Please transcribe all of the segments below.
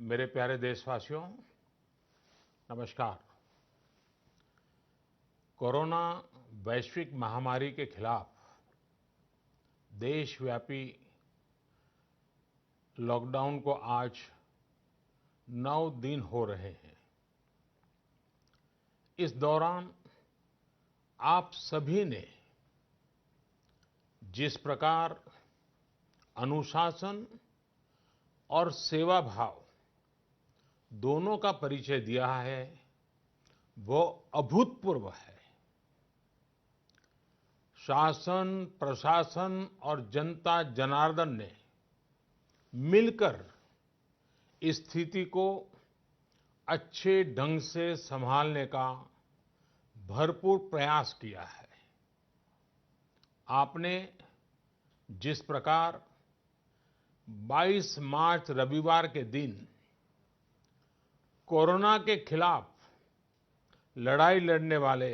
मेरे प्यारे देशवासियों, नमस्कार। कोरोना वैश्विक महामारी के खिलाफ देशव्यापी लॉकडाउन को आज 9 दिन हो रहे हैं। इस दौरान आप सभी ने जिस प्रकार अनुशासन और सेवा भाव दोनों का परिचय दिया है, वो अभूतपूर्व है। शासन, प्रशासन और जनता जनार्दन ने मिलकर इस स्थिति को अच्छे ढंग से संभालने का भरपूर प्रयास किया है। आपने जिस प्रकार 22 मार्च रविवार के दिन कोरोना के खिलाफ लड़ाई लड़ने वाले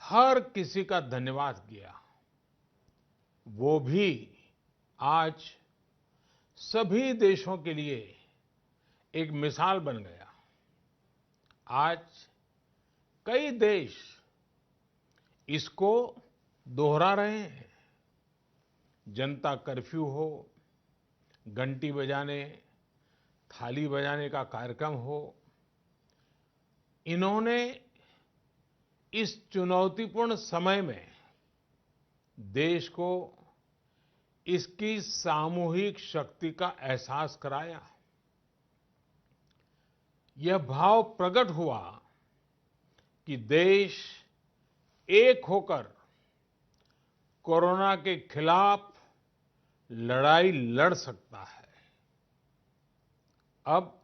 हर किसी का धन्यवाद किया, वो भी आज सभी देशों के लिए एक मिसाल बन गया। आज कई देश इसको दोहरा रहे हैं। जनता कर्फ्यू हो, घंटी बजाने, थाली बजाने का कार्यक्रम हो, इन्होंने इस चुनौतीपूर्ण समय में देश को इसकी सामूहिक शक्ति का एहसास कराया। यह भाव प्रकट हुआ कि देश एक होकर कोरोना के खिलाफ लड़ाई लड़ सकता है। अब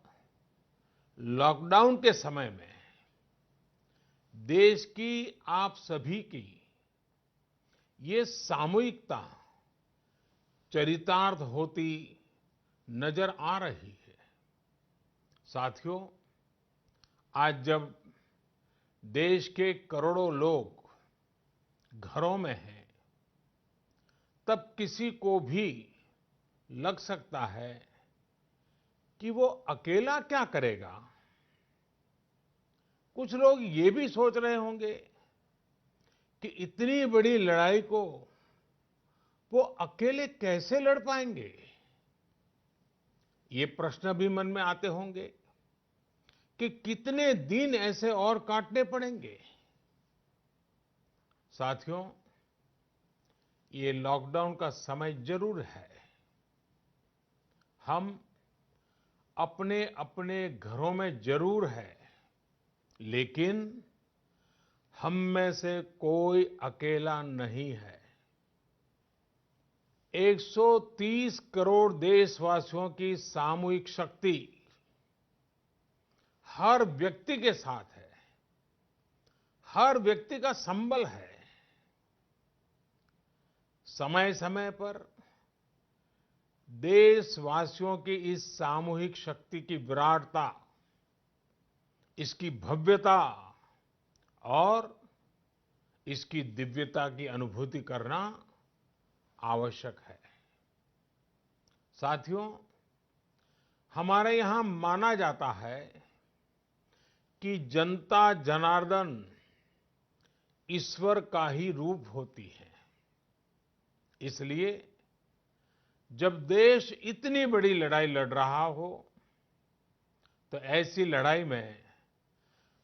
लॉकडाउन के समय में देश की आप सभी की ये सामूहिकता चरितार्थ होती नजर आ रही है। साथियों, आज जब देश के करोड़ों लोग घरों में हैं, तब किसी को भी लग सकता है कि वो अकेला क्या करेगा। कुछ लोग ये भी सोच रहे होंगे कि इतनी बड़ी लड़ाई को वो अकेले कैसे लड़ पाएंगे। ये प्रश्न भी मन में आते होंगे कि कितने दिन ऐसे और काटने पड़ेंगे। साथियों, ये लॉकडाउन का समय जरूर है। हम अपने अपने घरों में जरूर है, लेकिन हम में से कोई अकेला नहीं है। 130 करोड़ देशवासियों की सामूहिक शक्ति हर व्यक्ति के साथ है, हर व्यक्ति का संबल है। समय समय पर देशवासियों की इस सामूहिक शक्ति की विराटता, इसकी भव्यता और इसकी दिव्यता की अनुभूति करना आवश्यक है। साथियों, हमारे यहां माना जाता है कि जनता जनार्दन ईश्वर का ही रूप होती है। इसलिए जब देश इतनी बड़ी लड़ाई लड़ रहा हो, तो ऐसी लड़ाई में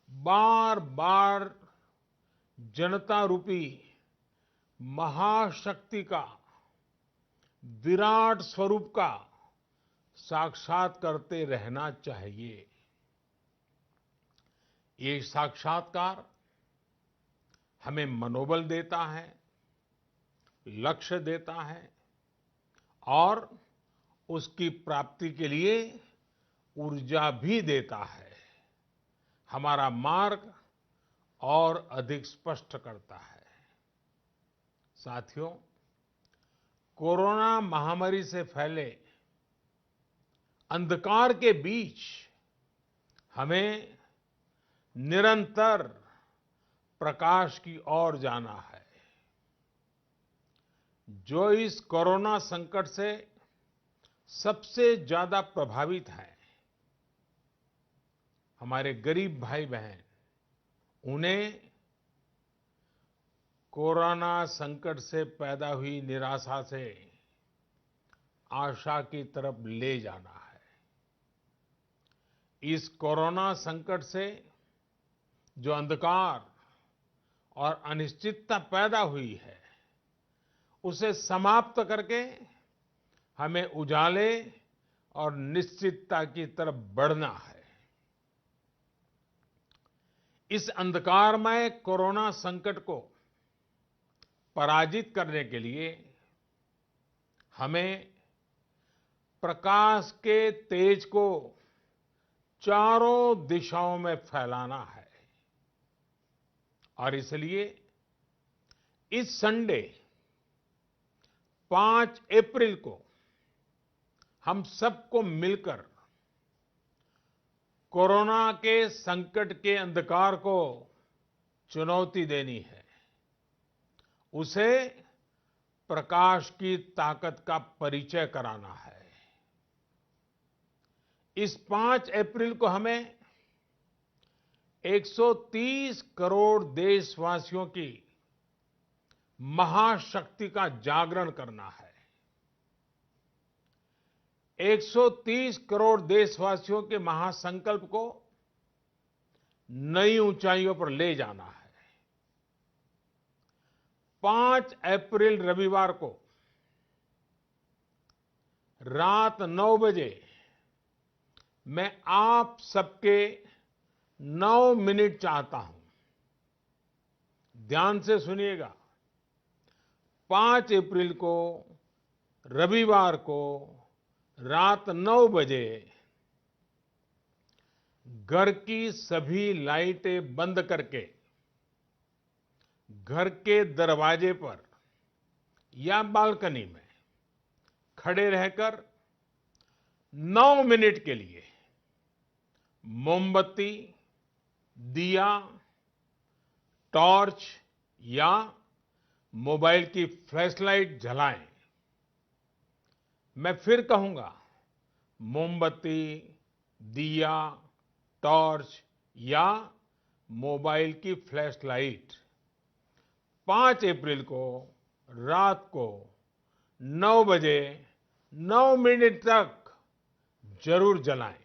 बार बार जनता रूपी महाशक्ति का, विराट स्वरूप का साक्षात करते रहना चाहिए। ये साक्षात्कार हमें मनोबल देता है, लक्ष्य देता है और उसकी प्राप्ति के लिए ऊर्जा भी देता है। हमारा मार्ग और अधिक स्पष्ट करता है। साथियों, कोरोना महामारी से फैले अंधकार के बीच हमें निरंतर प्रकाश की ओर जाना है। जो इस कोरोना संकट से सबसे ज्यादा प्रभावित है, हमारे गरीब भाई बहन, उन्हें कोरोना संकट से पैदा हुई निराशा से आशा की तरफ ले जाना है। इस कोरोना संकट से जो अंधकार और अनिश्चितता पैदा हुई है, उसे समाप्त करके हमें उजाले और निश्चितता की तरफ बढ़ना है। इस अंधकारमय कोरोना संकट को पराजित करने के लिए हमें प्रकाश के तेज को चारों दिशाओं में फैलाना है। और इसलिए इस संडे 5 अप्रैल को हम सबको मिलकर कोरोना के संकट के अंधकार को चुनौती देनी है, उसे प्रकाश की ताकत का परिचय कराना है। इस 5 अप्रैल को हमें 130 करोड़ देशवासियों की महाशक्ति का जागरण करना है। 130 करोड़ देशवासियों के महासंकल्प को नई ऊंचाइयों पर ले जाना है। 5 अप्रैल रविवार को रात 9 बजे मैं आप सबके 9 मिनट चाहता हूं। ध्यान से सुनिएगा। 5 अप्रैल को रविवार को रात 9 बजे घर की सभी लाइटें बंद करके घर के दरवाजे पर या बालकनी में खड़े रहकर 9 मिनट के लिए मोमबत्ती, दिया, टॉर्च या मोबाइल की फ्लैशलाइट जलाएं। मैं फिर कहूंगा, मोमबत्ती, दिया, टॉर्च या मोबाइल की फ्लैशलाइट 5 अप्रैल को रात को 9 बजे 9 मिनट तक जरूर जलाएं।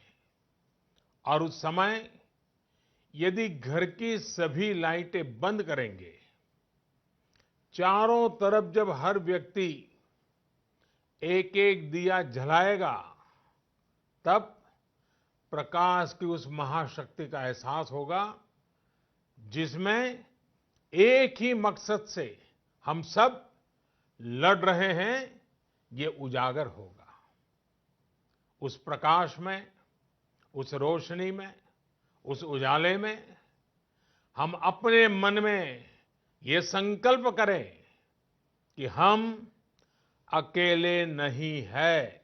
और उस समय यदि घर की सभी लाइटें बंद करेंगे, चारों तरफ जब हर व्यक्ति एक एक दिया जलाएगा, तब प्रकाश की उस महाशक्ति का एहसास होगा, जिसमें एक ही मकसद से हम सब लड़ रहे हैं, ये उजागर होगा। उस प्रकाश में, उस रोशनी में, उस उजाले में हम अपने मन में ये संकल्प करें कि हम अकेले नहीं हैं,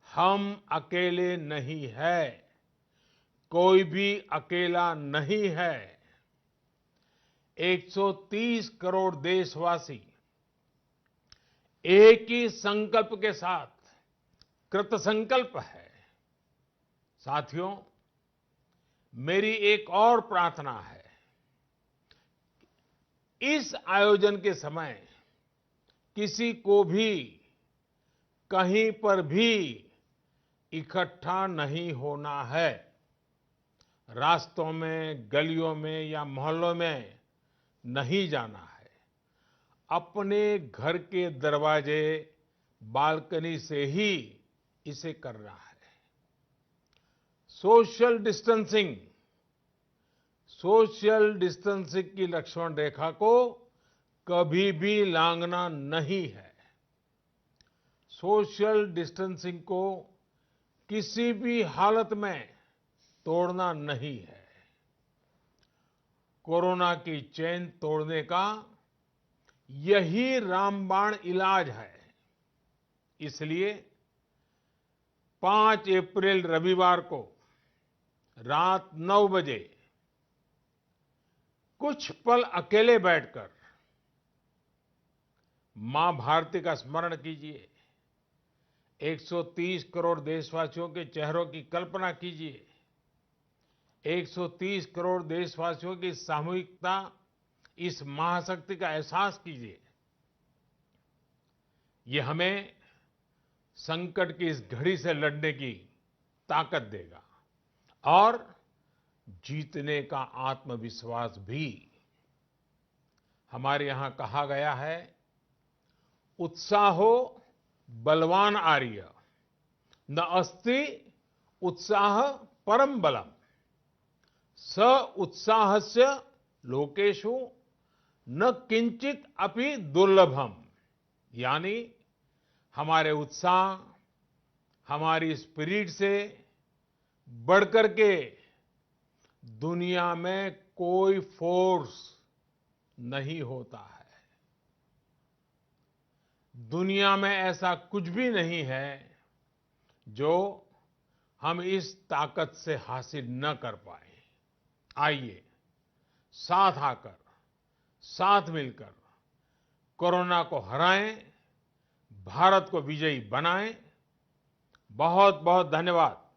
हम अकेले नहीं हैं, कोई भी अकेला नहीं है। 130 करोड़ देशवासी एक ही संकल्प के साथ कृत संकल्प है। साथियों, मेरी एक और प्रार्थना है। इस आयोजन के समय किसी को भी कहीं पर भी इकट्ठा नहीं होना है। रास्तों में, गलियों में या मोहल्लों में नहीं जाना है। अपने घर के दरवाजे, बालकनी से ही इसे करना है। सोशल डिस्टेंसिंग की लक्ष्मण रेखा को कभी भी लांघना नहीं है। सोशल डिस्टेंसिंग को किसी भी हालत में तोड़ना नहीं है। कोरोना की चेन तोड़ने का यही रामबाण इलाज है। इसलिए 5 अप्रैल रविवार को रात 9 बजे कुछ पल अकेले बैठकर मां भारती का स्मरण कीजिए। 130 करोड़ देशवासियों के चेहरों की कल्पना कीजिए 130 करोड़ देशवासियों की सामूहिकता, इस महाशक्ति का एहसास कीजिए। ये हमें संकट की इस घड़ी से लड़ने की ताकत देगा और जीतने का आत्मविश्वास भी। हमारे यहां कहा गया है, उत्साहो बलवान आर्य, न अस्ति उत्साह परम बलम, स उत्साहस्य लोकेषु न किंचित अपि दुर्लभम। यानी हमारे उत्साह, हमारी स्पिरिट से बढ़कर के दुनिया में कोई फोर्स नहीं होता है। दुनिया में ऐसा कुछ भी नहीं है जो हम इस ताकत से हासिल न कर पाए। आइए साथ आकर, साथ मिलकर कोरोना को हराएं, भारत को विजयी बनाएं। बहुत बहुत धन्यवाद।